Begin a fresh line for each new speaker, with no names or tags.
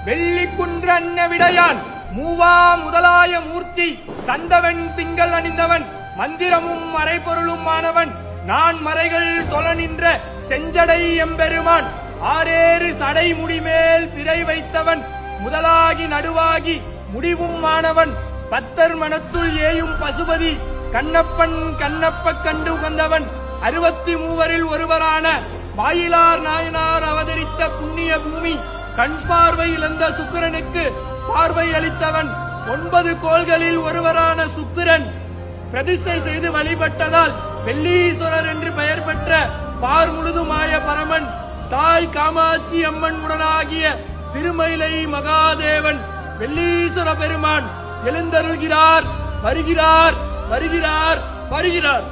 வெள்ளி குன்ற அன்ன விடையான் மூவா முதலாய மூர்த்தி சந்தவன் திங்கள் அணிந்தவன் மந்திரமும் மறைபொருளும் ஆனவன் நான் மறைகள் தொல நின்ற செஞ்சடை எம்பெருமான் ஆரேறு சடை முடிமேல் பிறை வைத்தவன் முதலாகி நடுவாகி முடிவும் ஆனவன் பத்தர் மனத்துள் ஏயும் பசுபதி கண்ணப்பன் கண்ணப்ப கண்டு உகந்தவன் 63 ஒருவரான மாயிலார் நாயனார் அவதரித்த புண்ணிய பூமி கண் பார்வை இழந்த சுக்கிரனுக்கு பார்வை அளித்தவன் 9 கோள்களில் ஒருவரான சுக்கிரன் பிரதிஷ்டை செய்து வழிபட்டதால் வெள்ளீஸ்வரர் என்று பெயர் பெற்ற பார் முழுதுமாய பரமன் தாய் காமாட்சி அம்மன் உடனாகிய திருமயிலை மகாதேவன் வெள்ளீஸ்வர பெருமான் எழுந்தருள்கிறார். வருகிறார் வருகிறார் வருகிறார்.